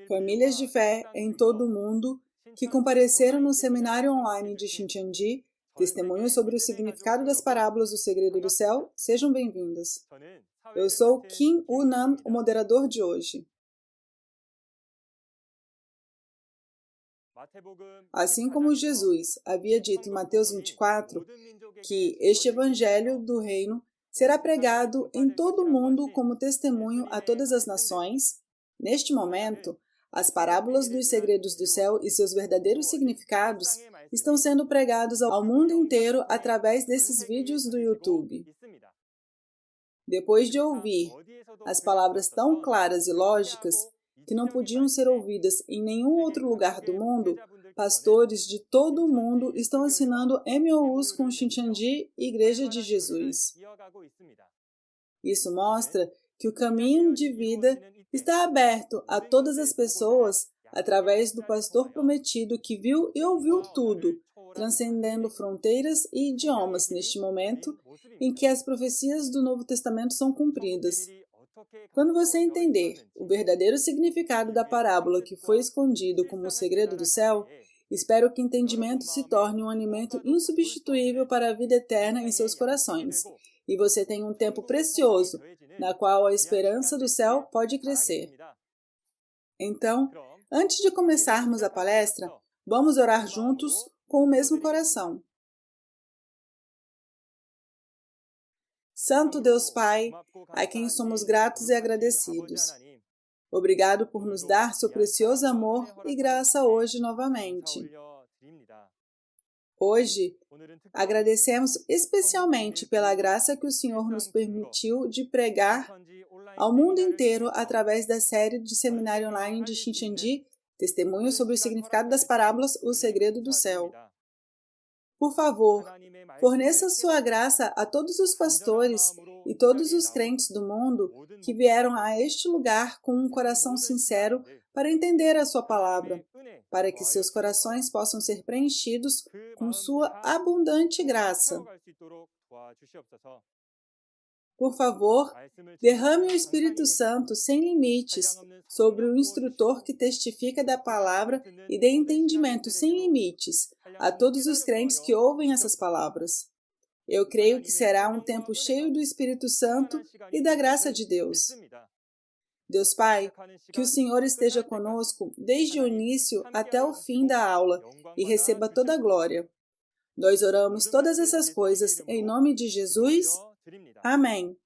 Famílias de fé em todo o mundo que compareceram no seminário online de Shincheonji, testemunhos sobre o significado das parábolas do segredo do céu, sejam bem-vindas. Eu sou Kim Woo-nam, o moderador de hoje. Assim como Jesus havia dito em Mateus 24 que este evangelho do reino será pregado em todo o mundo como testemunho a todas as nações, neste momento, as parábolas dos segredos do céu e seus verdadeiros significados estão sendo pregados ao mundo inteiro através desses vídeos do YouTube. Depois de ouvir as palavras tão claras e lógicas que não podiam ser ouvidas em nenhum outro lugar do mundo, pastores de todo o mundo estão assinando MOUs com Shincheonji e Igreja de Jesus. Isso mostra que o caminho de vida está aberto a todas as pessoas através do pastor prometido que viu e ouviu tudo, transcendendo fronteiras e idiomas neste momento em que as profecias do Novo Testamento são cumpridas. Quando você entender o verdadeiro significado da parábola que foi escondido como o segredo do céu, espero que o entendimento se torne um alimento insubstituível para a vida eterna em seus corações, e você tenha um tempo precioso, na qual a esperança do céu pode crescer. Então, antes de começarmos a palestra, vamos orar juntos com o mesmo coração. Santo Deus Pai, a quem somos gratos e agradecidos. Obrigado por nos dar seu precioso amor e graça hoje novamente. Hoje, agradecemos especialmente pela graça que o Senhor nos permitiu de pregar ao mundo inteiro através da série de seminário online de Shincheonji, Testemunhos sobre o significado das parábolas, o segredo do céu. Por favor, forneça sua graça a todos os pastores e todos os crentes do mundo que vieram a este lugar com um coração sincero para entender a sua palavra, para que seus corações possam ser preenchidos com sua abundante graça. Por favor, derrame o Espírito Santo sem limites sobre o instrutor que testifica da palavra e dê entendimento sem limites a todos os crentes que ouvem essas palavras. Eu creio que será um tempo cheio do Espírito Santo e da graça de Deus. Deus Pai, que o Senhor esteja conosco desde o início até o fim da aula e receba toda a glória. Nós oramos todas essas coisas em nome de Jesus. Amém.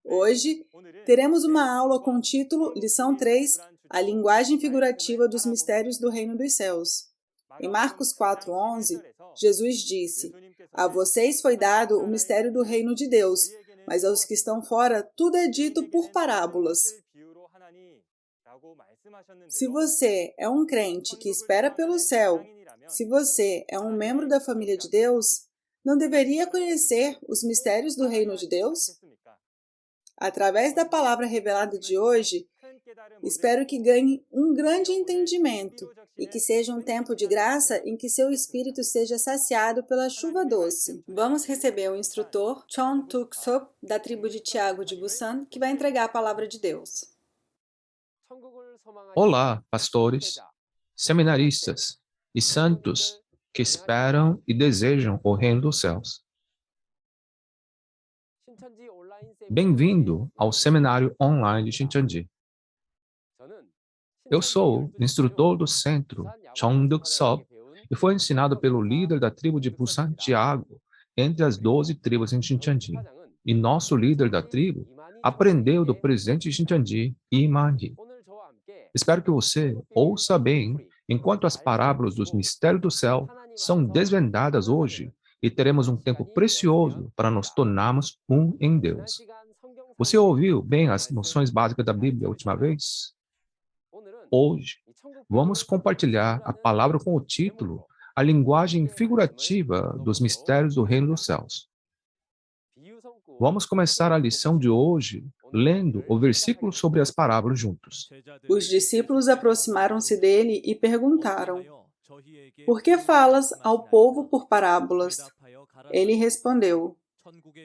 Hoje, teremos uma aula com o título Lição 3, a linguagem figurativa dos mistérios do reino dos céus. Em Marcos 4:11, Jesus disse: A vocês foi dado o mistério do reino de Deus, mas aos que estão fora tudo é dito por parábolas. Se você é um crente que espera pelo céu, se você é um membro da família de Deus, não deveria conhecer os mistérios do reino de Deus? Através da palavra revelada de hoje, espero que ganhe um grande entendimento e que seja um tempo de graça em que seu espírito seja saciado pela chuva doce. Vamos receber o instrutor Chon Tuk-sop, da tribo de Tiago de Busan, que vai entregar a palavra de Deus. Olá, pastores, seminaristas e santos que esperam e desejam o reino dos céus. Bem-vindo ao seminário online de Shincheonji. Eu sou instrutor do centro, Chon Tuk-sop, e foi ensinado pelo líder da tribo de Busan, Tiago, entre as 12 tribos em Shincheonji. E nosso líder da tribo aprendeu do presidente de Shincheonji, Imani. Espero que você ouça bem enquanto as parábolas dos mistérios do céu são desvendadas hoje e teremos um tempo precioso para nos tornarmos um em Deus. Você ouviu bem as noções básicas da Bíblia a última vez? Hoje, vamos compartilhar a palavra com o título A linguagem figurativa dos mistérios do reino dos céus. Vamos começar a lição de hoje lendo o versículo sobre as parábolas juntos. Os discípulos aproximaram-se dele e perguntaram: Por que falas ao povo por parábolas? Ele respondeu: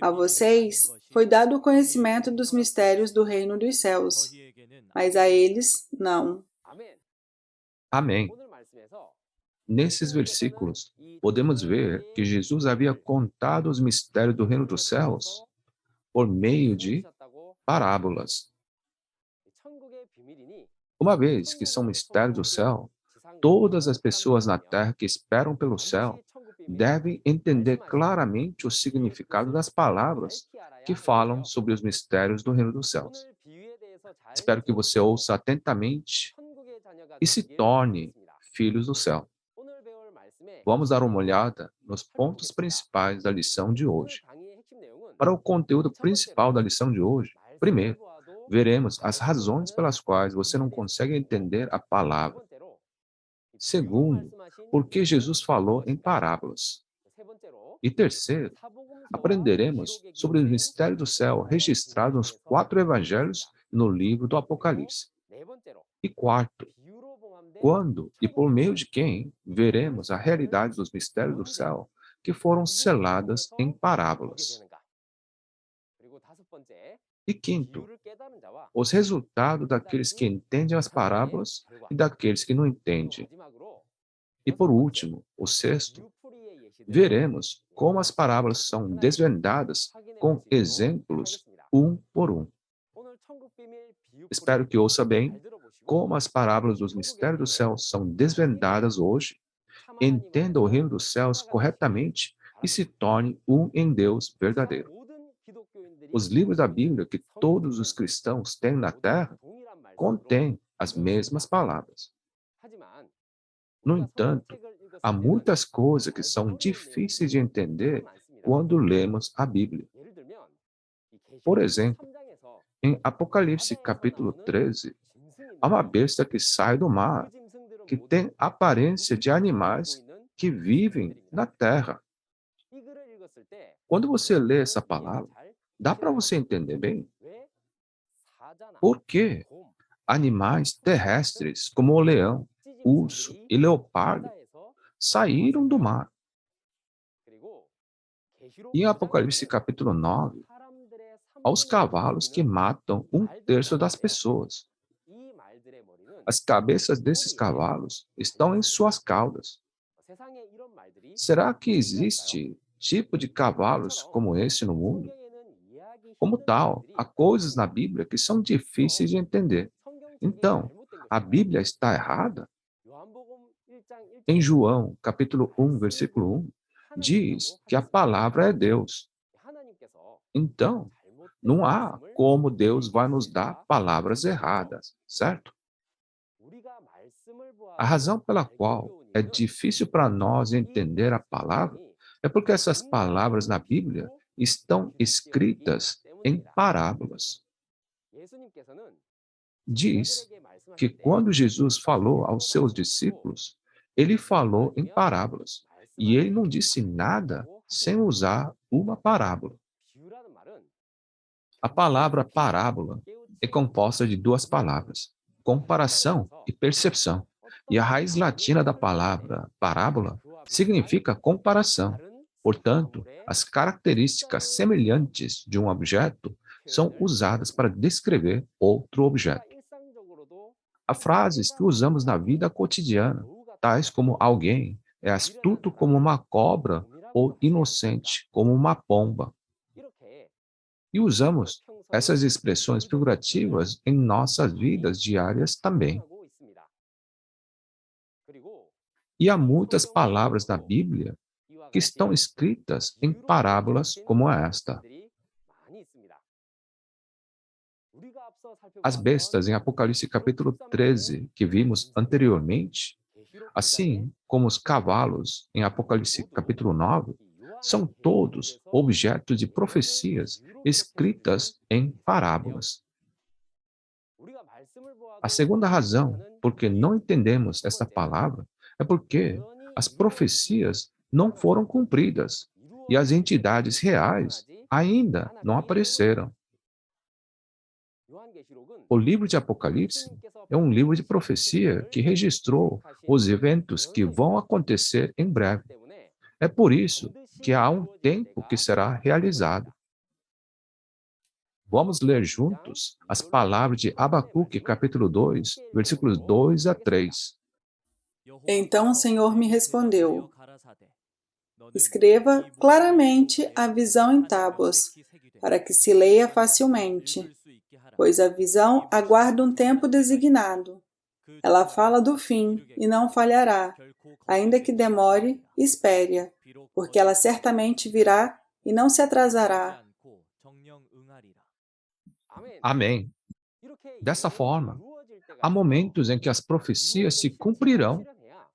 A vocês foi dado o conhecimento dos mistérios do reino dos céus, mas a eles não. Amém. Nesses versículos, podemos ver que Jesus havia contado os mistérios do reino dos céus por meio de parábolas. Uma vez que são mistérios do céu, todas as pessoas na terra que esperam pelo céu devem entender claramente o significado das palavras que falam sobre os mistérios do reino dos céus. Espero que você ouça atentamente e se torne filhos do céu. Vamos dar uma olhada nos pontos principais da lição de hoje. Para o conteúdo principal da lição de hoje, primeiro, veremos as razões pelas quais você não consegue entender a palavra. Segundo, por que Jesus falou em parábolas. E terceiro, aprenderemos sobre os mistérios do céu registrados nos 4 evangelhos e no livro do Apocalipse. E quarto, quando e por meio de quem veremos a realidade dos mistérios do céu que foram seladas em parábolas. E quinto, os resultados daqueles que entendem as parábolas e daqueles que não entendem. E por último, o sexto, veremos como as parábolas são desvendadas com exemplos um por um. Espero que ouça bem como as parábolas dos mistérios do céu são desvendadas hoje, entenda o reino dos céus corretamente e se torne um em Deus verdadeiro. Os livros da Bíblia que todos os cristãos têm na terra contêm as mesmas palavras. No entanto, há muitas coisas que são difíceis de entender quando lemos a Bíblia. Por exemplo, em Apocalipse capítulo 13, há uma besta que sai do mar, que tem aparência de animais que vivem na terra. Quando você lê essa palavra, dá para você entender bem? Por que animais terrestres como o leão, urso e leopardo saíram do mar? E em Apocalipse capítulo 9, aos cavalos que matam 1/3 das pessoas. As cabeças desses cavalos estão em suas caudas. Será que existe tipo de cavalos como esse no mundo? Como tal, há coisas na Bíblia que são difíceis de entender. Então, a Bíblia está errada? Em João, capítulo 1, versículo 1, diz que a palavra é Deus. Então, não há como Deus vai nos dar palavras erradas, certo? A razão pela qual é difícil para nós entender a palavra é porque essas palavras na Bíblia estão escritas em parábolas. Diz que quando Jesus falou aos seus discípulos, ele falou em parábolas, e ele não disse nada sem usar uma parábola. A palavra parábola é composta de 2 palavras, comparação e percepção. E a raiz latina da palavra parábola significa comparação. Portanto, as características semelhantes de um objeto são usadas para descrever outro objeto. Há frases que usamos na vida cotidiana, tais como alguém é astuto como uma cobra ou inocente como uma pomba. E usamos essas expressões figurativas em nossas vidas diárias também. E há muitas palavras na Bíblia que estão escritas em parábolas como esta. As bestas em Apocalipse capítulo 13, que vimos anteriormente, assim como os cavalos em Apocalipse capítulo 9, são todos objetos de profecias escritas em parábolas. A segunda razão por que não entendemos esta palavra é porque as profecias não foram cumpridas e as entidades reais ainda não apareceram. O livro de Apocalipse é um livro de profecia que registrou os eventos que vão acontecer em breve. É por isso que há um tempo que será realizado. Vamos ler juntos as palavras de Abacuque, capítulo 2, versículos 2 a 3. Então o Senhor me respondeu: escreva claramente a visão em tábuas, para que se leia facilmente, pois a visão aguarda um tempo designado. Ela fala do fim e não falhará, ainda que demore, espere-a, porque ela certamente virá e não se atrasará. Amém. Dessa forma, há momentos em que as profecias se cumprirão,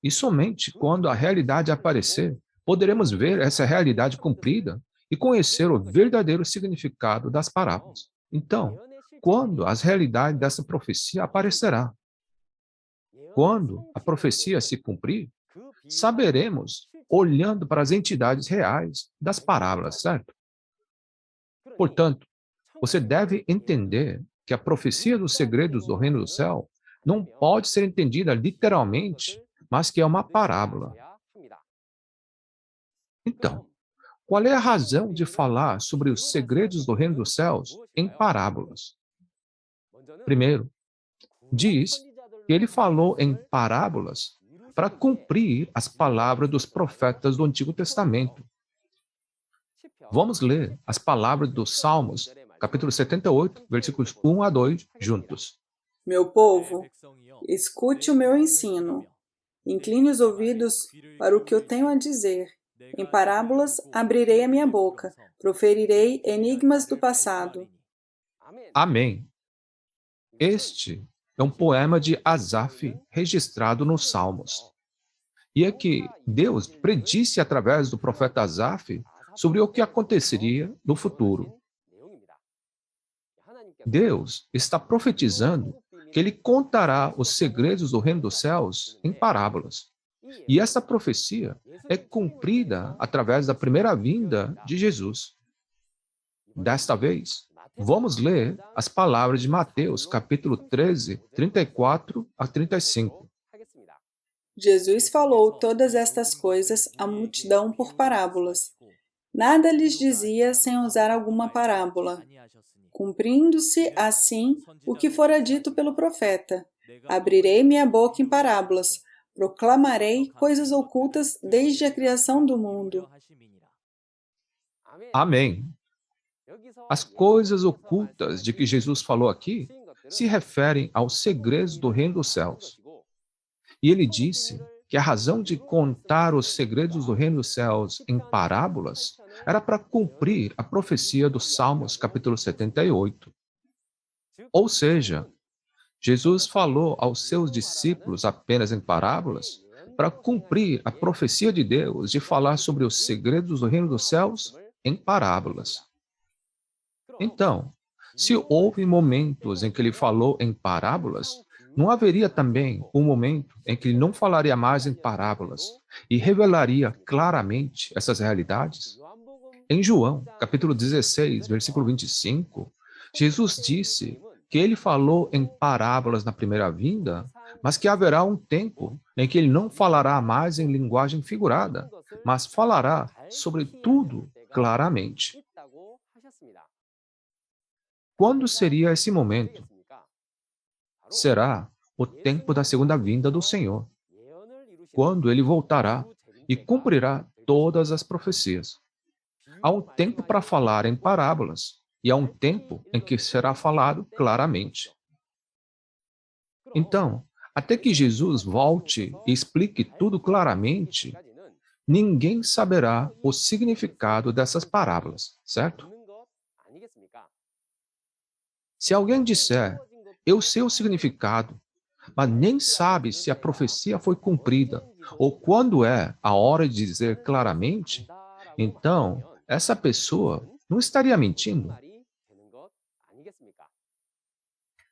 e somente quando a realidade aparecer, poderemos ver essa realidade cumprida e conhecer o verdadeiro significado das parábolas. Então, quando as realidades dessa profecia aparecerá? Quando a profecia se cumprir, saberemos olhando para as entidades reais das parábolas, certo? Portanto, você deve entender que a profecia dos segredos do reino do céu não pode ser entendida literalmente, mas que é uma parábola. Então, qual é a razão de falar sobre os segredos do reino dos céus em parábolas? Primeiro, diz que ele falou em parábolas para cumprir as palavras dos profetas do Antigo Testamento. Vamos ler as palavras dos Salmos, capítulo 78, versículos 1 a 2, juntos. Meu povo, escute o meu ensino. Incline os ouvidos para o que eu tenho a dizer. Em parábolas abrirei a minha boca, proferirei enigmas do passado. Amém. Este é um poema de Asaf registrado nos Salmos. E é que Deus predisse através do profeta Asaf sobre o que aconteceria no futuro. Deus está profetizando que ele contará os segredos do reino dos céus em parábolas. E essa profecia é cumprida através da primeira vinda de Jesus. Desta vez, vamos ler as palavras de Mateus, capítulo 13, 34 a 35. Jesus falou todas estas coisas à multidão por parábolas. Nada lhes dizia sem usar alguma parábola, cumprindo-se assim o que fora dito pelo profeta. Abrirei minha boca em parábolas, proclamarei coisas ocultas desde a criação do mundo. Amém. As coisas ocultas de que Jesus falou aqui se referem aos segredos do reino dos céus. E ele disse que a razão de contar os segredos do reino dos céus em parábolas era para cumprir a profecia dos Salmos, capítulo 78. Ou seja, Jesus falou aos seus discípulos apenas em parábolas para cumprir a profecia de Deus de falar sobre os segredos do reino dos céus em parábolas. Então, se houve momentos em que ele falou em parábolas, não haveria também um momento em que ele não falaria mais em parábolas e revelaria claramente essas realidades? Em João, capítulo 16, versículo 25, Jesus disse que ele falou em parábolas na primeira vinda, mas que haverá um tempo em que ele não falará mais em linguagem figurada, mas falará sobre tudo claramente. Quando seria esse momento? Será o tempo da segunda vinda do Senhor, quando ele voltará e cumprirá todas as profecias. Há um tempo para falar em parábolas e há um tempo em que será falado claramente. Então, até que Jesus volte e explique tudo claramente, ninguém saberá o significado dessas parábolas, certo? Se alguém disser, eu sei o significado, mas nem sabe se a profecia foi cumprida ou quando é a hora de dizer claramente, então essa pessoa não estaria mentindo.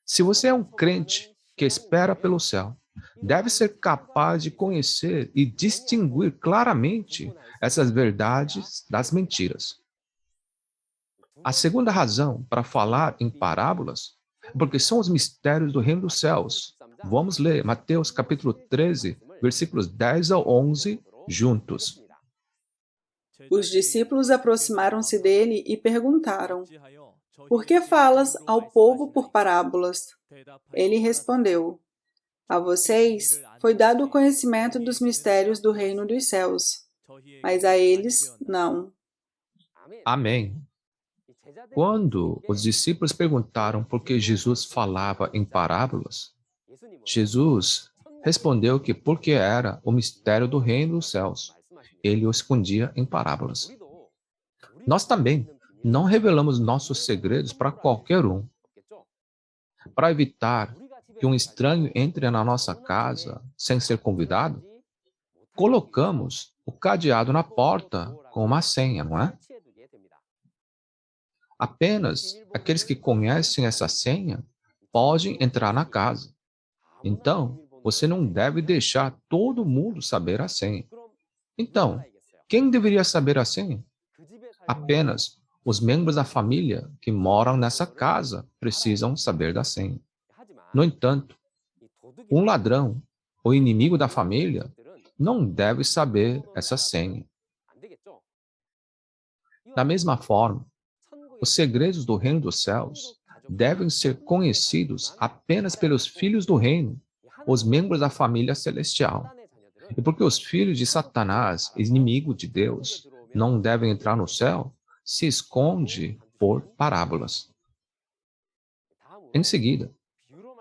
Se você é um crente que espera pelo céu, deve ser capaz de conhecer e distinguir claramente essas verdades das mentiras. A segunda razão para falar em parábolas é porque são os mistérios do reino dos céus. Vamos ler Mateus capítulo 13, versículos 10 a 11, juntos. Os discípulos aproximaram-se dele e perguntaram: Por que falas ao povo por parábolas? Ele respondeu: A vocês foi dado o conhecimento dos mistérios do reino dos céus, mas a eles não. Amém. Quando os discípulos perguntaram por que Jesus falava em parábolas, Jesus respondeu que porque era o mistério do reino dos céus, ele o escondia em parábolas. Nós também não revelamos nossos segredos para qualquer um. Para evitar que um estranho entre na nossa casa sem ser convidado, colocamos o cadeado na porta com uma senha, não é? Apenas aqueles que conhecem essa senha podem entrar na casa. Então, você não deve deixar todo mundo saber a senha. Então, quem deveria saber a senha? Apenas os membros da família que moram nessa casa precisam saber da senha. No entanto, um ladrão ou inimigo da família não deve saber essa senha. Da mesma forma, os segredos do reino dos céus devem ser conhecidos apenas pelos filhos do reino, os membros da família celestial. E porque os filhos de Satanás, inimigo de Deus, não devem entrar no céu, se esconde por parábolas. Em seguida,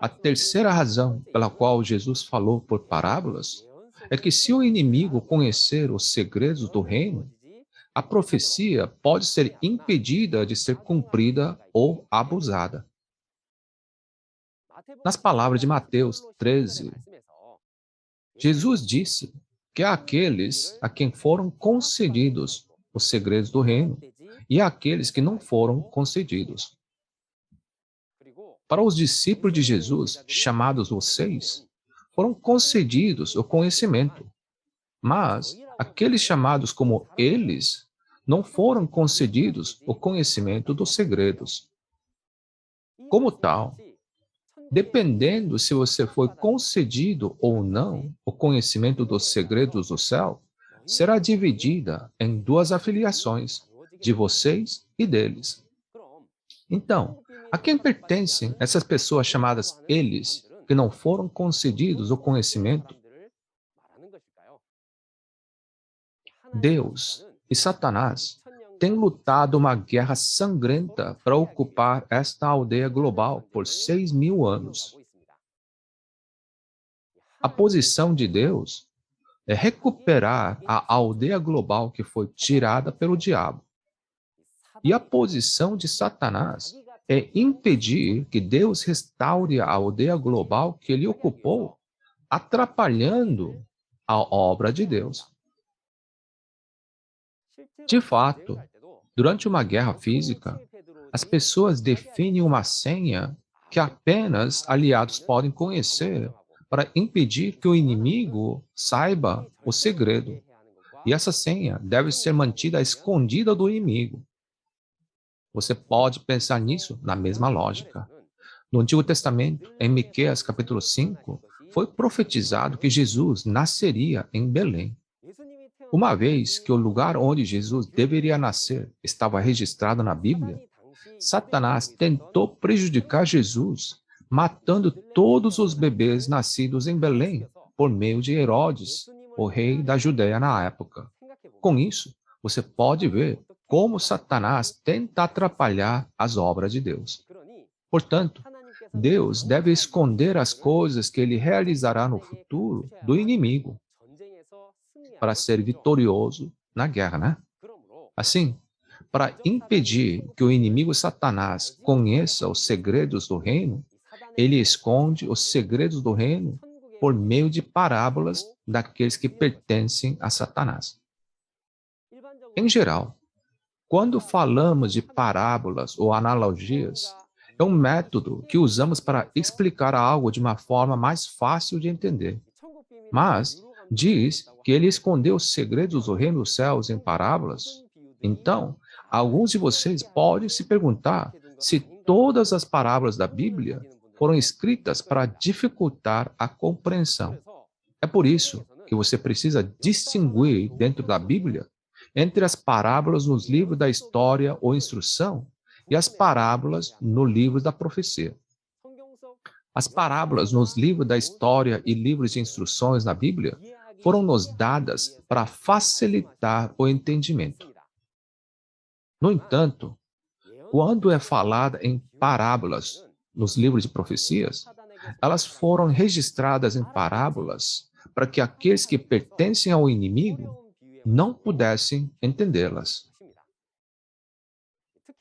a terceira razão pela qual Jesus falou por parábolas é que se o inimigo conhecer os segredos do reino, a profecia pode ser impedida de ser cumprida ou abusada. Nas palavras de Mateus 13, Jesus disse que há aqueles a quem foram concedidos os segredos do reino e há aqueles que não foram concedidos. Para os discípulos de Jesus, chamados vocês, foram concedidos o conhecimento, mas aqueles chamados como eles não foram concedidos o conhecimento dos segredos. Como tal, dependendo se você foi concedido ou não o conhecimento dos segredos do céu, será dividida em duas afiliações, de vocês e deles. Então, a quem pertencem essas pessoas chamadas eles, que não foram concedidos o conhecimento? Deus e Satanás têm lutado uma guerra sangrenta para ocupar esta aldeia global por 6.000 anos. A posição de Deus é recuperar a aldeia global que foi tirada pelo diabo. E a posição de Satanás é impedir que Deus restaure a aldeia global que ele ocupou, atrapalhando a obra de Deus. De fato, durante uma guerra física, as pessoas definem uma senha que apenas aliados podem conhecer para impedir que o inimigo saiba o segredo. E essa senha deve ser mantida escondida do inimigo. Você pode pensar nisso na mesma lógica. No Antigo Testamento, em Miqueias capítulo 5, foi profetizado que Jesus nasceria em Belém. Uma vez que o lugar onde Jesus deveria nascer estava registrado na Bíblia, Satanás tentou prejudicar Jesus, matando todos os bebês nascidos em Belém por meio de Herodes, o rei da Judéia na época. Com isso, você pode ver como Satanás tenta atrapalhar as obras de Deus. Portanto, Deus deve esconder as coisas que ele realizará no futuro do inimigo para ser vitorioso na guerra, né? Assim, para impedir que o inimigo Satanás conheça os segredos do reino, ele esconde os segredos do reino por meio de parábolas daqueles que pertencem a Satanás. Em geral, quando falamos de parábolas ou analogias, é um método que usamos para explicar algo de uma forma mais fácil de entender. Mas diz que ele escondeu os segredos do reino dos céus em parábolas. Então, alguns de vocês podem se perguntar se todas as parábolas da Bíblia foram escritas para dificultar a compreensão. É por isso que você precisa distinguir dentro da Bíblia entre as parábolas nos livros da história ou instrução e as parábolas no livro da profecia. As parábolas nos livros da história e livros de instruções na Bíblia foram nos dadas para facilitar o entendimento. No entanto, quando é falada em parábolas nos livros de profecias, elas foram registradas em parábolas para que aqueles que pertencem ao inimigo não pudessem entendê-las.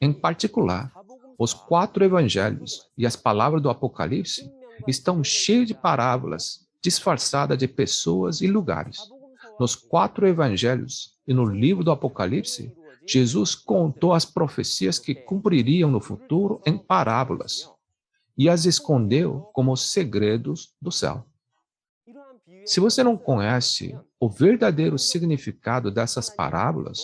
Em particular, os 4 evangelhos e as palavras do Apocalipse estão cheios de parábolas disfarçadas de pessoas e lugares. Nos 4 evangelhos e no livro do Apocalipse, Jesus contou as profecias que cumpririam no futuro em parábolas e as escondeu como segredos do céu. Se você não conhece o verdadeiro significado dessas parábolas,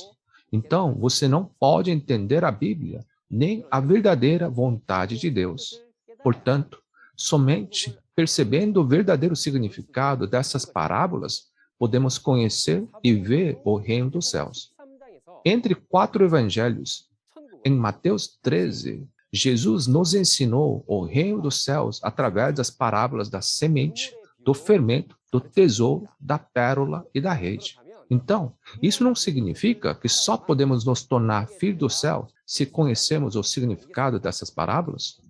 então você não pode entender a Bíblia nem a verdadeira vontade de Deus. Portanto, somente percebendo o verdadeiro significado dessas parábolas, podemos conhecer e ver o reino dos céus. Entre 4 evangelhos, em Mateus 13, Jesus nos ensinou o reino dos céus através das parábolas da semente, do fermento, do tesouro, da pérola e da rede. Então, isso não significa que só podemos nos tornar filhos do céu se conhecermos o significado dessas parábolas?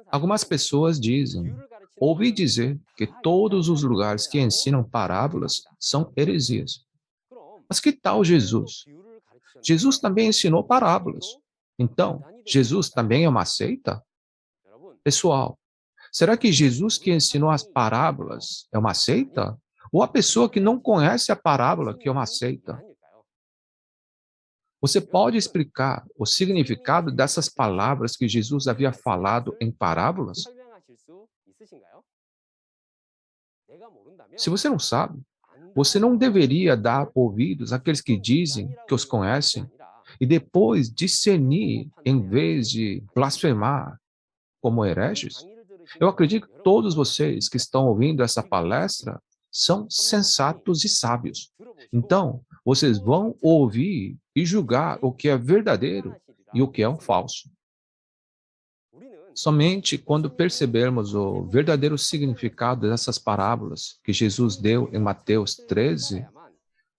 Algumas pessoas dizem, ouvi dizer que todos os lugares que ensinam parábolas são heresias. Mas que tal Jesus? Jesus também ensinou parábolas. Então, Jesus também é uma seita? Pessoal, será que Jesus que ensinou as parábolas é uma seita? Ou a pessoa que não conhece a parábola que é uma seita? Você pode explicar o significado dessas palavras que Jesus havia falado em parábolas? Se você não sabe, você não deveria dar ouvidos àqueles que dizem que os conhecem e depois discernir em vez de blasfemar como hereges? Eu acredito que todos vocês que estão ouvindo essa palestra são sensatos e sábios. Então, vocês vão ouvir e julgar o que é verdadeiro e o que é um falso. Somente quando percebermos o verdadeiro significado dessas parábolas que Jesus deu em Mateus 13,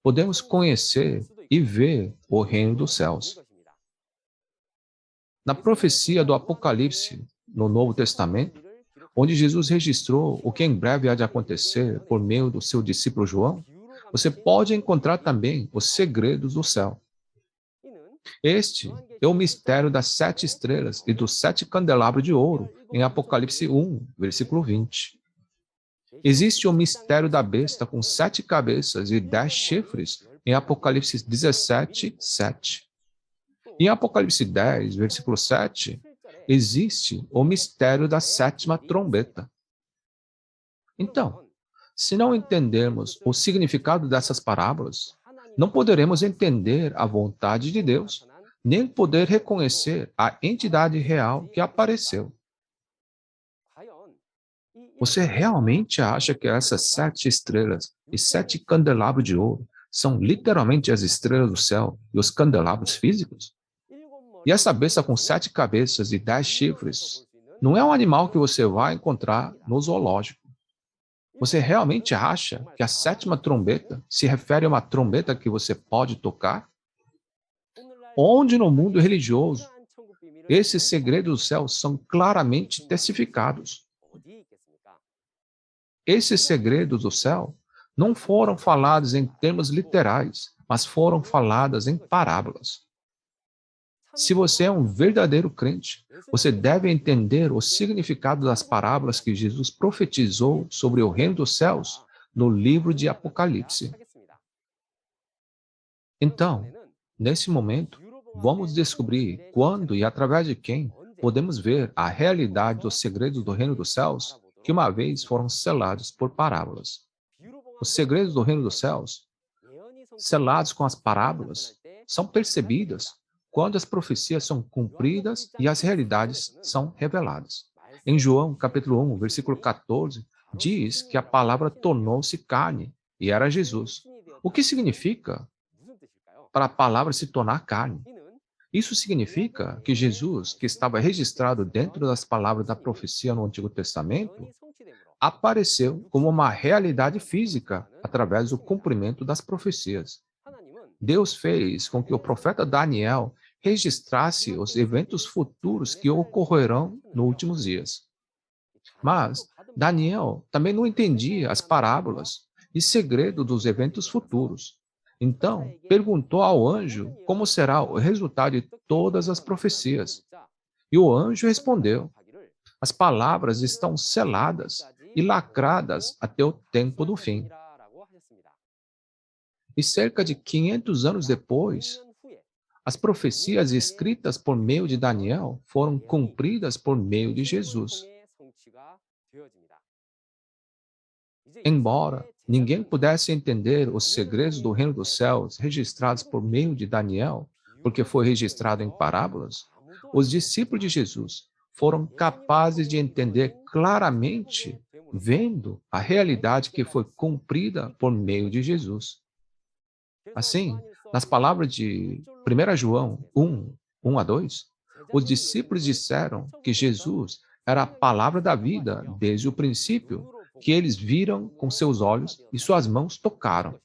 podemos conhecer e ver o reino dos céus. Na profecia do Apocalipse, no Novo Testamento, onde Jesus registrou o que em breve há de acontecer por meio do seu discípulo João, você pode encontrar também os segredos do céu. Este é o mistério das 7 estrelas e dos 7 candelabros de ouro, em Apocalipse 1, versículo 20. Existe o mistério da besta com 7 cabeças e 10 chifres, em Apocalipse 17, 7. Em Apocalipse 10, versículo 7, existe o mistério da 7ª trombeta. Então, se não entendermos o significado dessas parábolas, não poderemos entender a vontade de Deus, nem poder reconhecer a entidade real que apareceu. Você realmente acha que essas 7 estrelas e 7 candelabros de ouro são literalmente as estrelas do céu e os candelabros físicos? E essa besta com 7 cabeças e 10 chifres não é um animal que você vai encontrar no zoológico. Você realmente acha que a 7ª trombeta se refere a uma trombeta que você pode tocar? Onde no mundo religioso esses segredos do céu são claramente testificados? Esses segredos do céu não foram falados em termos literais, mas foram falados em parábolas. Se você é um verdadeiro crente, você deve entender o significado das parábolas que Jesus profetizou sobre o reino dos céus no livro de Apocalipse. Então, nesse momento, vamos descobrir quando e através de quem podemos ver a realidade dos segredos do reino dos céus que uma vez foram selados por parábolas. Os segredos do reino dos céus, selados com as parábolas, são percebidos quando as profecias são cumpridas e as realidades são reveladas. Em João, capítulo 1, versículo 14, diz que a palavra tornou-se carne e era Jesus. O que significa? para a palavra se tornar carne. Isso significa que Jesus, que estava registrado dentro das palavras da profecia no Antigo Testamento, apareceu como uma realidade física através do cumprimento das profecias. Deus fez com que o profeta Daniel registrasse os eventos futuros que ocorrerão nos últimos dias. Mas Daniel também não entendia as parábolas e segredo dos eventos futuros. Então, perguntou ao anjo como será o resultado de todas as profecias. E o anjo respondeu: as palavras estão seladas e lacradas até o tempo do fim. E cerca de 500 anos depois, as profecias escritas por meio de Daniel foram cumpridas por meio de Jesus. Embora ninguém pudesse entender os segredos do reino dos céus registrados por meio de Daniel, porque foi registrado em parábolas, os discípulos de Jesus foram capazes de entender claramente, vendo a realidade que foi cumprida por meio de Jesus. Assim, nas palavras de 1 João 1, 1 a 2, os discípulos disseram que Jesus era a palavra da vida desde o princípio, que eles viram com seus olhos e suas mãos tocaram.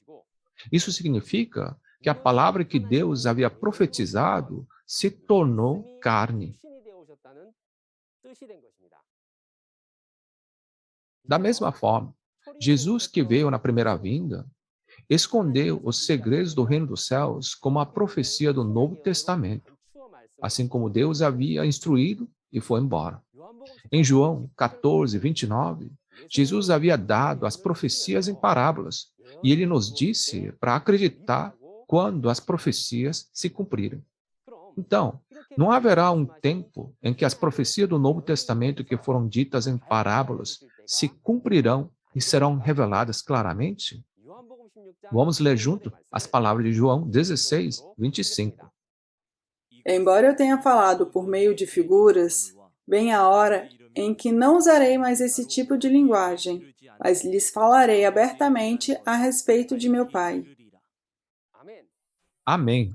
Isso significa que a palavra que Deus havia profetizado se tornou carne. Da mesma forma, Jesus, que veio na primeira vinda, escondeu os segredos do reino dos céus como a profecia do Novo Testamento, assim como Deus havia instruído e foi embora. Em João 14, 29, Jesus havia dado as profecias em parábolas, e ele nos disse para acreditar quando as profecias se cumprirem. Então, não haverá um tempo em que as profecias do Novo Testamento que foram ditas em parábolas se cumprirão e serão reveladas claramente? Vamos ler junto as palavras de João 16, 25. Embora eu tenha falado por meio de figuras, vem a hora em que não usarei mais esse tipo de linguagem, mas lhes falarei abertamente a respeito de meu Pai. Amém.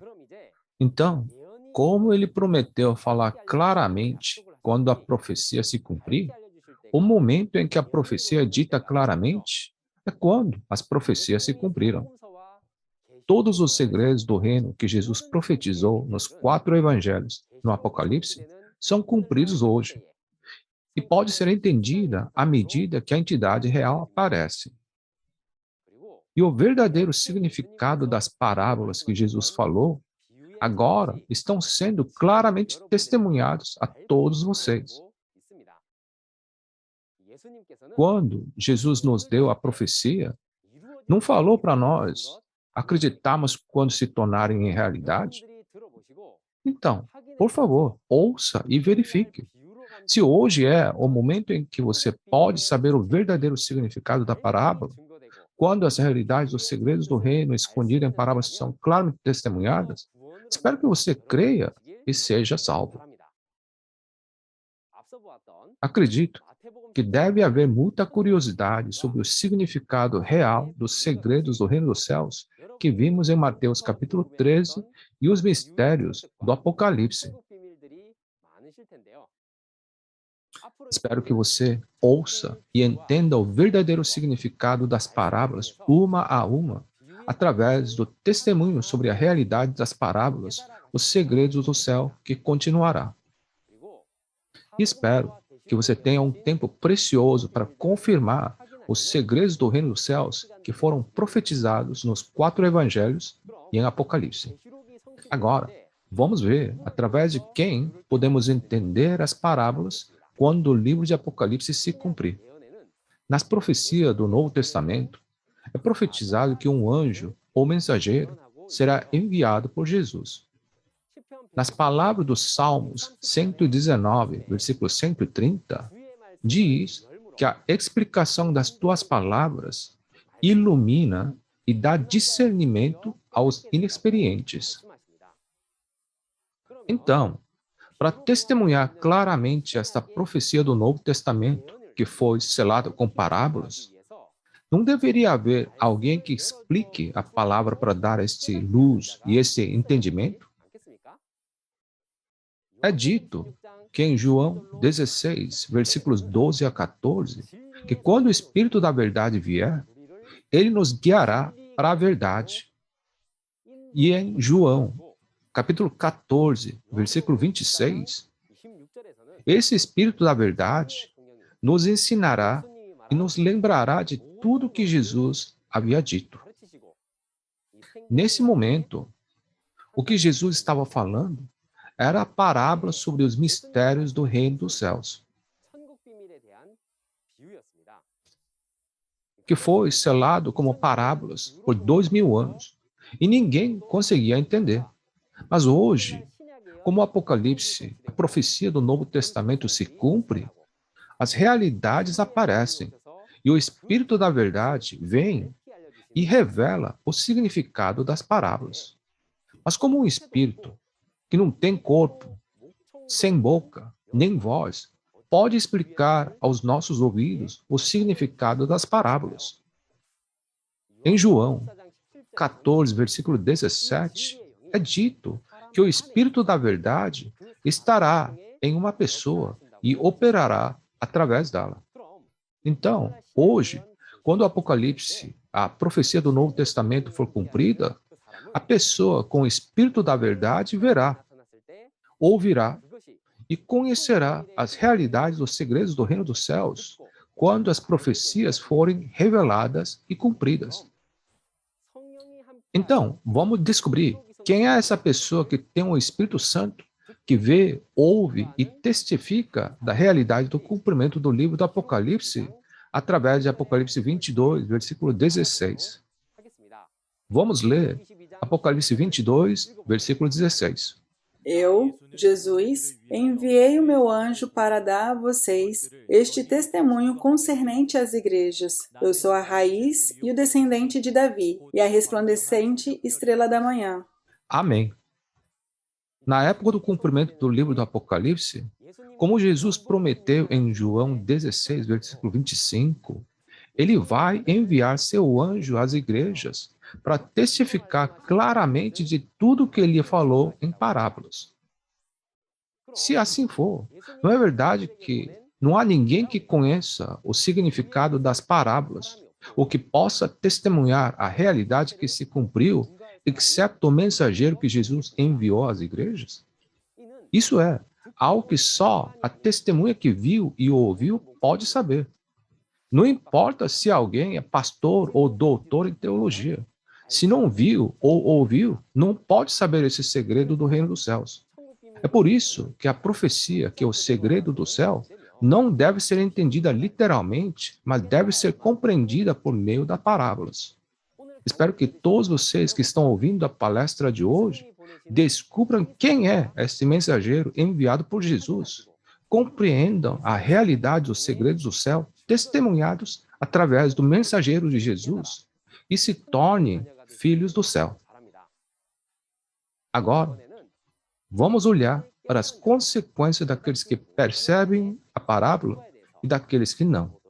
Então, como ele prometeu falar claramente quando a profecia se cumprir, o momento em que a profecia é dita claramente é quando as profecias se cumpriram. Todos os segredos do reino que Jesus profetizou nos 4 evangelhos no Apocalipse são cumpridos hoje e pode ser entendida à medida que a entidade real aparece. E o verdadeiro significado das parábolas que Jesus falou agora estão sendo claramente testemunhados a todos vocês. Quando Jesus nos deu a profecia, não falou para nós acreditarmos quando se tornarem em realidade? Então, por favor, ouça e verifique. Se hoje é o momento em que você pode saber o verdadeiro significado da parábola, quando as realidades dos segredos do reino escondidos em parábolas são claramente testemunhadas, espero que você creia e seja salvo. Acredito que deve haver muita curiosidade sobre o significado real dos segredos do reino dos céus que vimos em Mateus capítulo 13 e os mistérios do Apocalipse. Espero que você ouça e entenda o verdadeiro significado das parábolas uma a uma, através do testemunho sobre a realidade das parábolas, os segredos do céu que continuará. E espero que você tenha um tempo precioso para confirmar os segredos do reino dos céus que foram profetizados nos 4 evangelhos e em Apocalipse. Agora, vamos ver através de quem podemos entender as parábolas quando o livro de Apocalipse se cumprir. Nas profecias do Novo Testamento, é profetizado que um anjo ou mensageiro será enviado por Jesus. Nas palavras dos Salmos 119, versículo 130, diz que a explicação das tuas palavras ilumina e dá discernimento aos inexperientes. Então, para testemunhar claramente esta profecia do Novo Testamento, que foi selada com parábolas, Não deveria haver alguém que explique a palavra para dar este luz e esse entendimento? É dito que em João 16, versículos 12 a 14, que quando o Espírito da verdade vier, ele nos guiará para a verdade. E em João, capítulo 14, versículo 26, esse Espírito da verdade nos ensinará e nos lembrará de tudo que Jesus havia dito. Nesse momento, o que Jesus estava falando era a parábola sobre os mistérios do reino dos céus, que foi selado como parábolas por 2000 anos, e ninguém conseguia entender. Mas hoje, como o Apocalipse, a profecia do Novo Testamento se cumpre, as realidades aparecem, e o Espírito da verdade vem e revela o significado das parábolas. Mas como um espírito que não tem corpo, sem boca, nem voz, pode explicar aos nossos ouvidos o significado das parábolas? Em João 14, versículo 17, é dito que o Espírito da verdade estará em uma pessoa e operará através dela. Então, hoje, quando o Apocalipse, a profecia do Novo Testamento for cumprida, a pessoa com o Espírito da verdade verá, ouvirá e conhecerá as realidades dos segredos do reino dos céus quando as profecias forem reveladas e cumpridas. Então, vamos descobrir quem é essa pessoa que tem o Espírito Santo, que vê, ouve e testifica da realidade do cumprimento do livro do Apocalipse através de Apocalipse 22, versículo 16. Vamos ler Apocalipse 22, versículo 16. Eu, Jesus, enviei o meu anjo para dar a vocês este testemunho concernente às igrejas. Eu sou a raiz e o descendente de Davi, e a resplandecente estrela da manhã. Amém. Na época do cumprimento do livro do Apocalipse, como Jesus prometeu em João 16, versículo 25, ele vai enviar seu anjo às igrejas para testificar claramente de tudo que ele falou em parábolas. Se assim for, não é verdade que não há ninguém que conheça o significado das parábolas, ou que possa testemunhar a realidade que se cumpriu, exceto o mensageiro que Jesus enviou às igrejas? Isso é algo que só a testemunha que viu e ouviu pode saber. Não importa se alguém é pastor ou doutor em teologia. Se não viu ou ouviu, não pode saber esse segredo do reino dos céus. É por isso que a profecia, que é o segredo do céu, não deve ser entendida literalmente, mas deve ser compreendida por meio das parábolas. Espero que todos vocês que estão ouvindo a palestra de hoje descubram quem é esse mensageiro enviado por Jesus, compreendam a realidade dos segredos do céu testemunhados através do mensageiro de Jesus e se tornem filhos do céu. Agora, vamos olhar para as consequências daqueles que percebem a parábola e daqueles que não.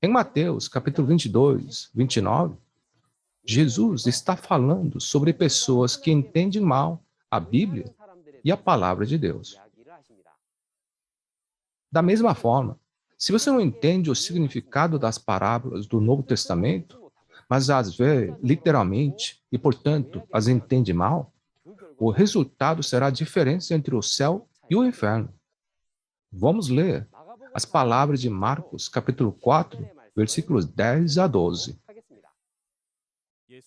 Em Mateus, capítulo 22, 29, Jesus está falando sobre pessoas que entendem mal a Bíblia e a palavra de Deus. Da mesma forma, se você não entende o significado das parábolas do Novo Testamento, mas as vê literalmente e, portanto, as entende mal, o resultado será a diferença entre o céu e o inferno. Vamos ler as palavras de Marcos, capítulo 4, versículos 10 a 12.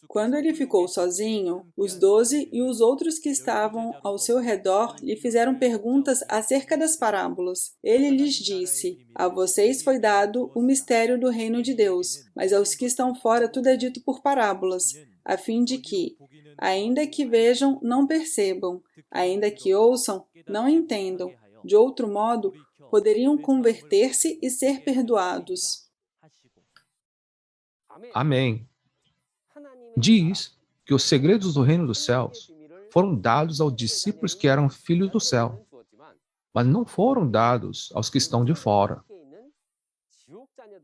Quando ele ficou sozinho, os 12 e os outros que estavam ao seu redor lhe fizeram perguntas acerca das parábolas. Ele lhes disse: A vocês foi dado o mistério do reino de Deus, mas aos que estão fora tudo é dito por parábolas, a fim de que, ainda que vejam, não percebam, ainda que ouçam, não entendam. De outro modo, poderiam converter-se e ser perdoados. Amém. Diz que os segredos do reino dos céus foram dados aos discípulos que eram filhos do céu, mas não foram dados aos que estão de fora.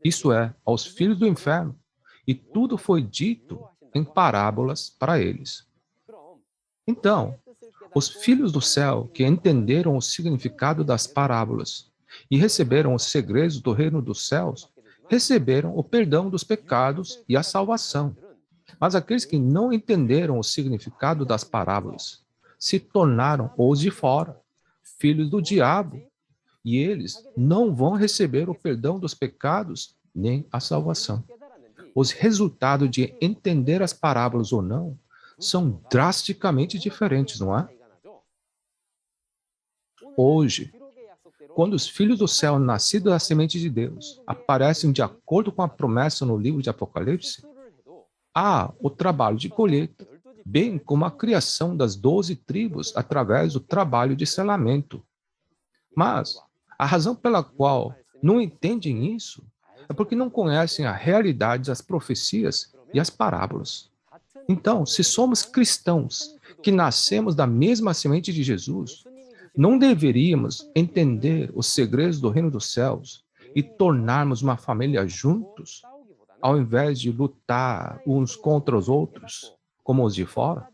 Isso é, aos filhos do inferno, e tudo foi dito em parábolas para eles. Então, os filhos do céu que entenderam o significado das parábolas e receberam os segredos do reino dos céus, receberam o perdão dos pecados e a salvação. Mas aqueles que não entenderam o significado das parábolas se tornaram os de fora, filhos do diabo, e eles não vão receber o perdão dos pecados nem a salvação. Os resultados de entender as parábolas ou não são drasticamente diferentes, não é? Hoje, quando os filhos do céu, nascidos da semente de Deus, aparecem de acordo com a promessa no livro de Apocalipse, há o trabalho de colheita, bem como a criação das 12 tribos através do trabalho de selamento. Mas a razão pela qual não entendem isso é porque não conhecem a realidade das profecias e as parábolas. Então, se somos cristãos que nascemos da mesma semente de Jesus, não deveríamos entender os segredos do reino dos céus e tornarmos uma família juntos, ao invés de lutar uns contra os outros, como os de fora?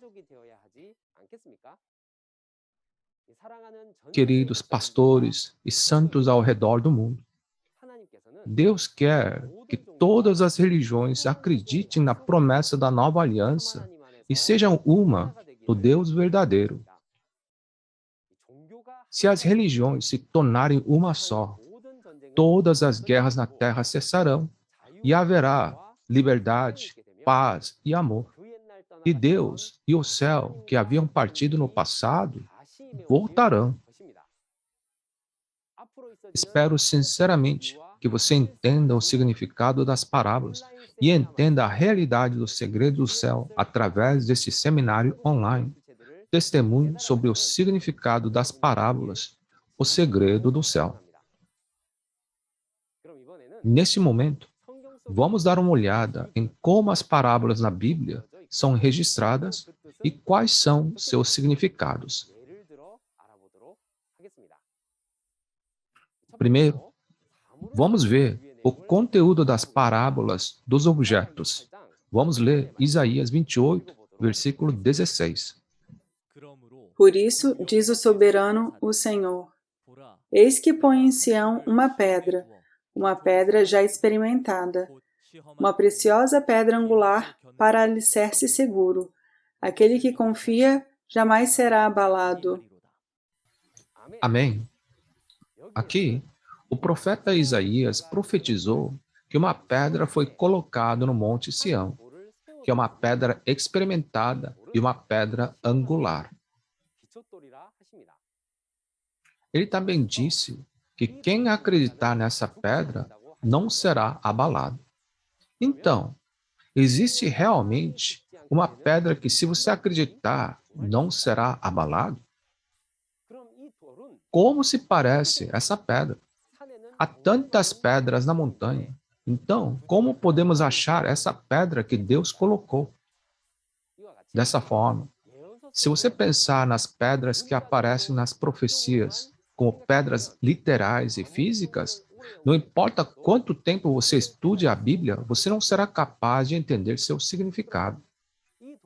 Queridos pastores e santos ao redor do mundo, Deus quer que todas as religiões acreditem na promessa da nova aliança e sejam uma no Deus verdadeiro. Se as religiões se tornarem uma só, todas as guerras na terra cessarão e haverá liberdade, paz e amor. E Deus e o céu, que haviam partido no passado, voltarão. Espero sinceramente que você entenda o significado das parábolas e entenda a realidade do segredo do céu através deste seminário online. Testemunho sobre o significado das parábolas, o segredo do céu. Neste momento, vamos dar uma olhada em como as parábolas na Bíblia são registradas e quais são seus significados. Primeiro, vamos ver o conteúdo das parábolas dos objetos. Vamos ler Isaías 28, versículo 16. Por isso, diz o soberano, o Senhor: Eis que põe em Sião uma pedra já experimentada, uma preciosa pedra angular para alicerce seguro. Aquele que confia jamais será abalado. Amém. Aqui, o profeta Isaías profetizou que uma pedra foi colocada no Monte Sião, que é uma pedra experimentada e uma pedra angular. Ele também disse que quem acreditar nessa pedra não será abalado. Então, existe realmente uma pedra que, se você acreditar, não será abalado? Como se parece essa pedra? Há tantas pedras na montanha. Então, como podemos achar essa pedra que Deus colocou? Dessa forma, se você pensar nas pedras que aparecem nas profecias como pedras literais e físicas, não importa quanto tempo você estude a Bíblia, você não será capaz de entender seu significado.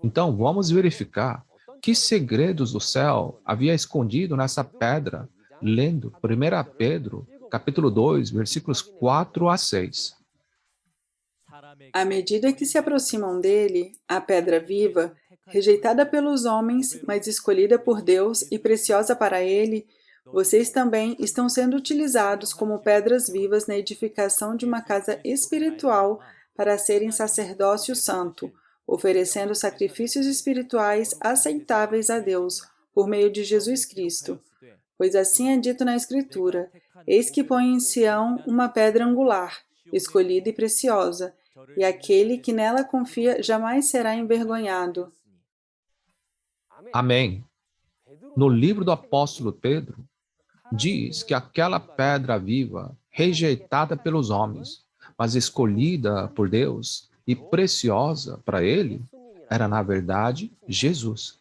Então, vamos verificar que segredos do céu havia escondido nessa pedra, lendo 1 Pedro, capítulo 2, versículos 4 a 6. À medida que se aproximam dele, a pedra viva, rejeitada pelos homens, mas escolhida por Deus e preciosa para ele, vocês também estão sendo utilizados como pedras vivas na edificação de uma casa espiritual para serem sacerdócio santo, oferecendo sacrifícios espirituais aceitáveis a Deus por meio de Jesus Cristo. Pois assim é dito na Escritura: Eis que põe em Sião uma pedra angular, escolhida e preciosa, e aquele que nela confia jamais será envergonhado. Amém. No livro do apóstolo Pedro, diz que aquela pedra viva, rejeitada pelos homens, mas escolhida por Deus e preciosa para ele, era, na verdade, Jesus.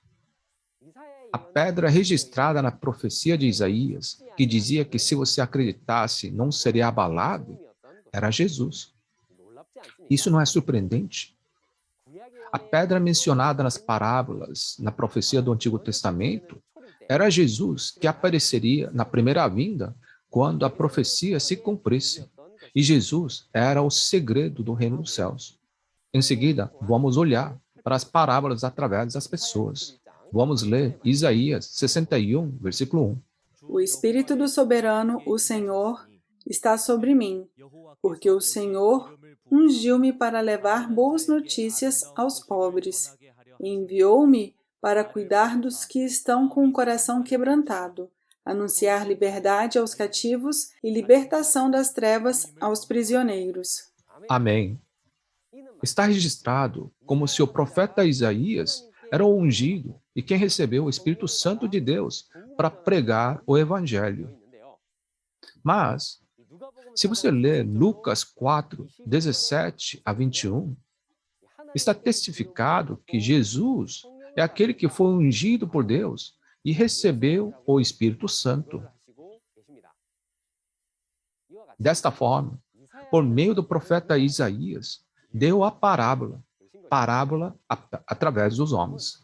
A pedra registrada na profecia de Isaías, que dizia que se você acreditasse não seria abalado, era Jesus. Isso não é surpreendente? A pedra mencionada nas parábolas, na profecia do Antigo Testamento, era Jesus que apareceria na primeira vinda quando a profecia se cumprisse. E Jesus era o segredo do reino dos céus. Em seguida, vamos olhar para as parábolas através das pessoas. Vamos ler Isaías 61, versículo 1. O Espírito do Soberano, o Senhor, está sobre mim, porque o Senhor ungiu-me para levar boas notícias aos pobres. Enviou-me para cuidar dos que estão com o coração quebrantado, anunciar liberdade aos cativos e libertação das trevas aos prisioneiros. Amém. Está registrado como se o profeta Isaías era o ungido e quem recebeu o Espírito Santo de Deus para pregar o Evangelho. Mas, se você ler Lucas 4, 17 a 21, está testificado que Jesus é aquele que foi ungido por Deus e recebeu o Espírito Santo. Desta forma, por meio do profeta Isaías, deu a parábola através dos homens.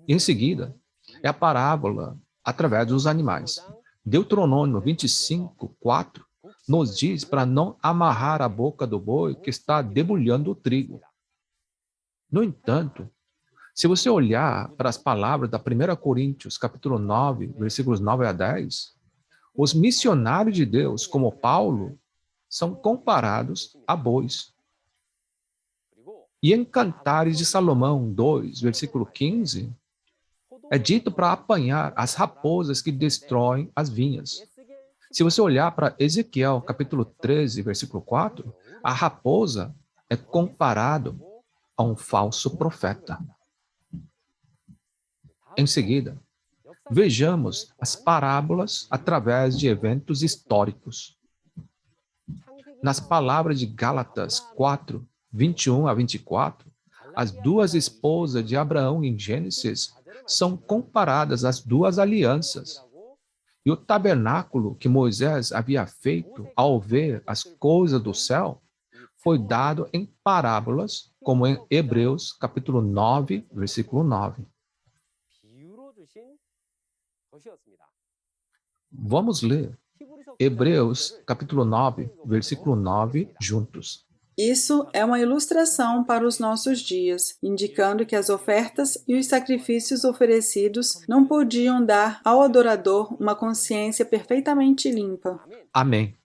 Em seguida, é a parábola através dos animais. Deuteronômio 25, 4, nos diz para não amarrar a boca do boi que está debulhando o trigo. No entanto, se você olhar para as palavras da 1 Coríntios, capítulo 9, versículos 9 a 10, os missionários de Deus, como Paulo, são comparados a bois. E em Cantares de Salomão 2, versículo 15, é dito para apanhar as raposas que destroem as vinhas. Se você olhar para Ezequiel, capítulo 13, versículo 4, a raposa é comparado a um falso profeta. Em seguida, vejamos as parábolas através de eventos históricos. Nas palavras de Gálatas 4, 21 a 24, as duas esposas de Abraão em Gênesis são comparadas às duas alianças. E o tabernáculo que Moisés havia feito ao ver as coisas do céu foi dado em parábolas, como em Hebreus, capítulo 9, versículo 9. Vamos ler Hebreus, capítulo 9, versículo 9, juntos. Isso é uma ilustração para os nossos dias, indicando que as ofertas e os sacrifícios oferecidos não podiam dar ao adorador uma consciência perfeitamente limpa. Amém.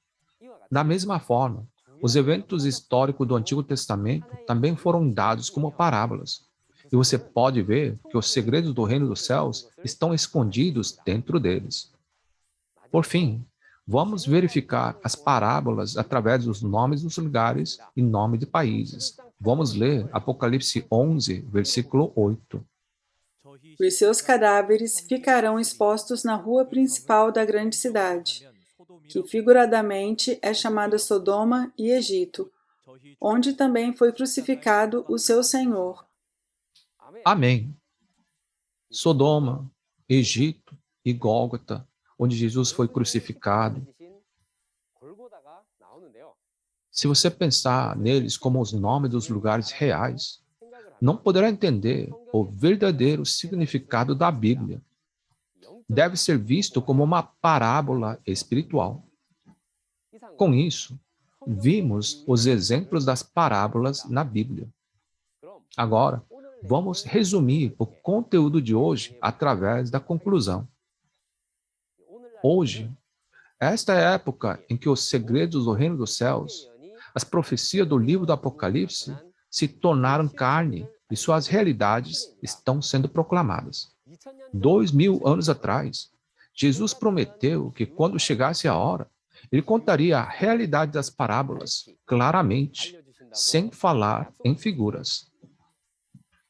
Da mesma forma, os eventos históricos do Antigo Testamento também foram dados como parábolas. E você pode ver que os segredos do reino dos céus estão escondidos dentro deles. Por fim, vamos verificar as parábolas através dos nomes dos lugares e nome de países. Vamos ler Apocalipse 11, versículo 8. Os seus cadáveres ficarão expostos na rua principal da grande cidade, que figuradamente é chamada Sodoma e Egito, onde também foi crucificado o seu Senhor. Amém. Sodoma, Egito e Gólgota, onde Jesus foi crucificado. Se você pensar neles como os nomes dos lugares reais, não poderá entender o verdadeiro significado da Bíblia. Deve ser visto como uma parábola espiritual. Com isso, vimos os exemplos das parábolas na Bíblia. Agora, vamos resumir o conteúdo de hoje através da conclusão. Hoje, esta é a época em que os segredos do reino dos céus, as profecias do livro do Apocalipse, se tornaram carne e suas realidades estão sendo proclamadas. 2000 anos atrás, Jesus prometeu que quando chegasse a hora, ele contaria a realidade das parábolas claramente, sem falar em figuras.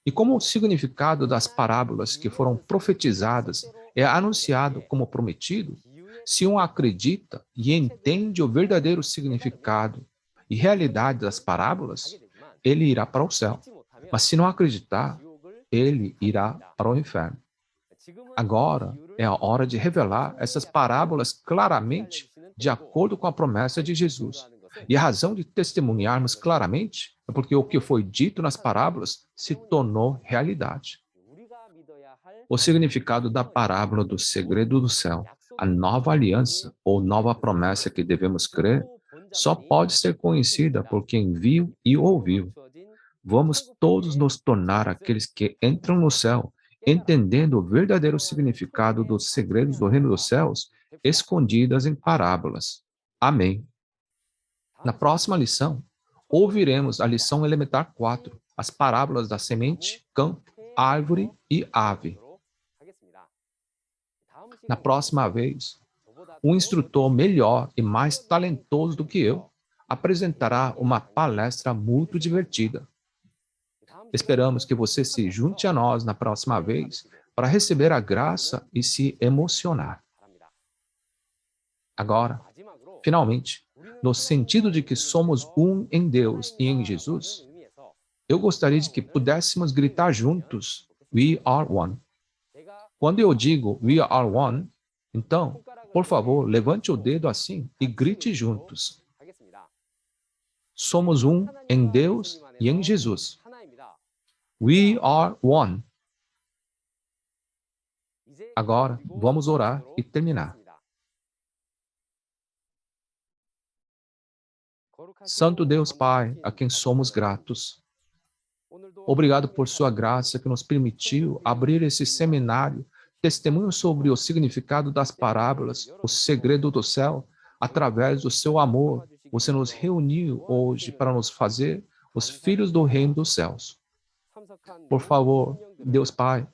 E como o significado das parábolas que foram profetizadas é anunciado como prometido, se um acredita e entende o verdadeiro significado e realidade das parábolas, ele irá para o céu. Mas se não acreditar, ele irá para o inferno. Agora é a hora de revelar essas parábolas claramente de acordo com a promessa de Jesus. E a razão de testemunharmos claramente é porque o que foi dito nas parábolas se tornou realidade. O significado da parábola do segredo do céu, a nova aliança ou nova promessa que devemos crer, só pode ser conhecida por quem viu e ouviu. Vamos todos nos tornar aqueles que entram no céu, entendendo o verdadeiro significado dos segredos do reino dos céus, escondidas em parábolas. Amém. Na próxima lição, ouviremos a lição elementar 4, as parábolas da semente, campo, árvore e ave. Na próxima vez, um instrutor melhor e mais talentoso do que eu apresentará uma palestra muito divertida. Esperamos que você se junte a nós na próxima vez para receber a graça e se emocionar. Agora, finalmente, no sentido de que somos um em Deus e em Jesus, eu gostaria de que pudéssemos gritar juntos, We are one. Quando eu digo We are one, então, por favor, levante o dedo assim e grite juntos. Somos um em Deus e em Jesus. We are one. Agora, vamos orar e terminar. Santo Deus Pai, a quem somos gratos, obrigado por sua graça que nos permitiu abrir esse seminário, testemunho sobre o significado das parábolas, o segredo do céu, através do seu amor. Você nos reuniu hoje para nos fazer os filhos do reino dos céus. Por favor, Deus Pai,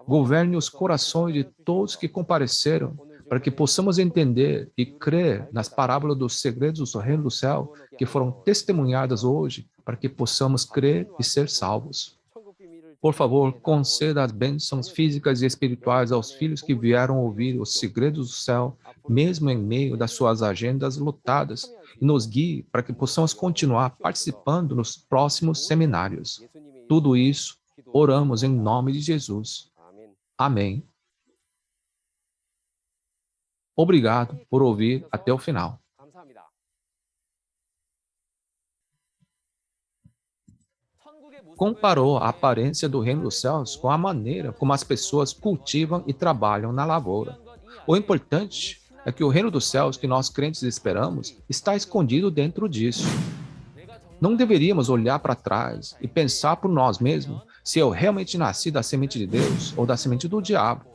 governe os corações de todos que compareceram, para que possamos entender e crer nas parábolas dos segredos do reino do céu, que foram testemunhadas hoje, para que possamos crer e ser salvos. Por favor, conceda as bênçãos físicas e espirituais aos filhos que vieram ouvir os segredos do céu, mesmo em meio das suas agendas lotadas, e nos guie para que possamos continuar participando nos próximos seminários. Tudo isso, oramos em nome de Jesus. Amém. Obrigado por ouvir até o final. Comparou a aparência do reino dos céus com a maneira como as pessoas cultivam e trabalham na lavoura. O importante é que o reino dos céus que nós crentes esperamos está escondido dentro disso. Não deveríamos olhar para trás e pensar por nós mesmos se eu realmente nasci da semente de Deus ou da semente do diabo.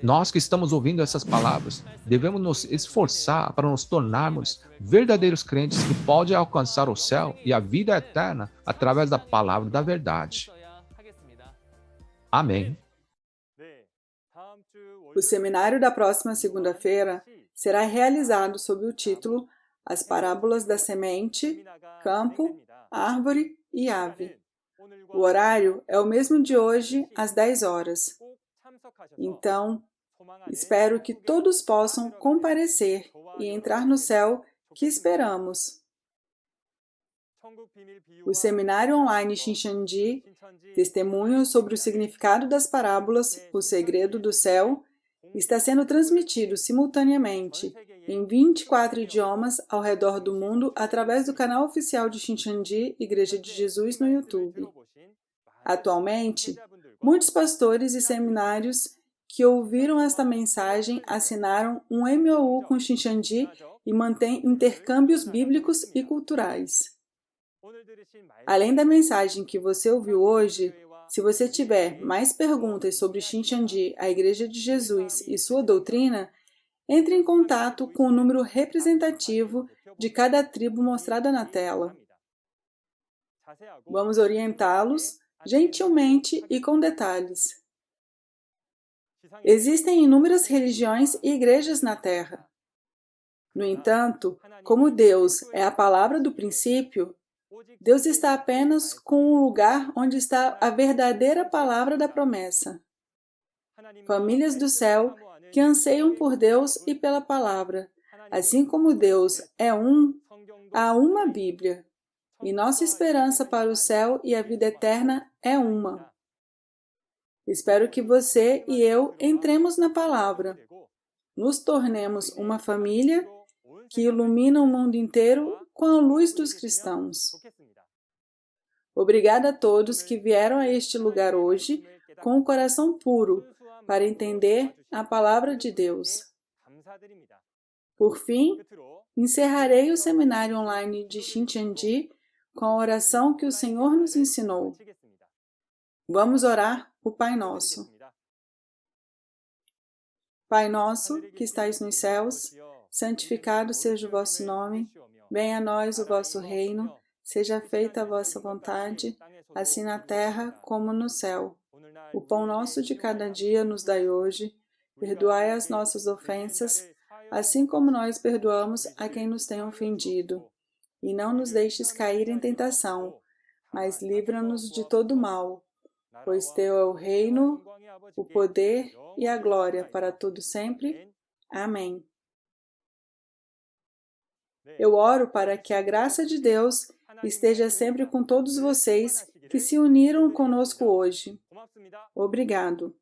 Nós que estamos ouvindo essas palavras, devemos nos esforçar para nos tornarmos verdadeiros crentes que podem alcançar o céu e a vida eterna através da palavra da verdade. Amém. O seminário da próxima segunda-feira será realizado sob o título As Parábolas da Semente, Campo, Árvore e Ave. O horário é o mesmo de hoje, às 10 horas. Então, espero que todos possam comparecer e entrar no céu que esperamos. O seminário online Shincheonji, Testemunhos sobre o significado das parábolas, o segredo do céu, está sendo transmitido simultaneamente em 24 idiomas ao redor do mundo através do canal oficial de Shincheonji, Igreja de Jesus, no YouTube. Atualmente, muitos pastores e seminários que ouviram esta mensagem assinaram um MOU com Shincheonji e mantêm intercâmbios bíblicos e culturais. Além da mensagem que você ouviu hoje, se você tiver mais perguntas sobre Shincheonji, a Igreja de Jesus e sua doutrina, entre em contato com o número representativo de cada tribo mostrada na tela. Vamos orientá-los gentilmente e com detalhes. Existem inúmeras religiões e igrejas na Terra. No entanto, como Deus é a palavra do princípio, Deus está apenas com o lugar onde está a verdadeira palavra da promessa. Famílias do céu que anseiam por Deus e pela palavra. Assim como Deus é um, há uma Bíblia. E nossa esperança para o céu e a vida eterna é uma. Espero que você e eu entremos na palavra, nos tornemos uma família que ilumina o mundo inteiro com a luz dos cristãos. Obrigada a todos que vieram a este lugar hoje com o coração puro para entender a palavra de Deus. Por fim, encerrarei o seminário online de Shincheonji com a oração que o Senhor nos ensinou. Vamos orar o Pai Nosso. Pai nosso, que estais nos céus, santificado seja o vosso nome, venha a nós o vosso reino, seja feita a vossa vontade, assim na terra como no céu. O pão nosso de cada dia nos dai hoje, perdoai as nossas ofensas, assim como nós perdoamos a quem nos tem ofendido. E não nos deixes cair em tentação, mas livra-nos de todo mal, pois teu é o reino, o poder e a glória para todo sempre. Amém. Eu oro para que a graça de Deus esteja sempre com todos vocês que se uniram conosco hoje. Obrigado.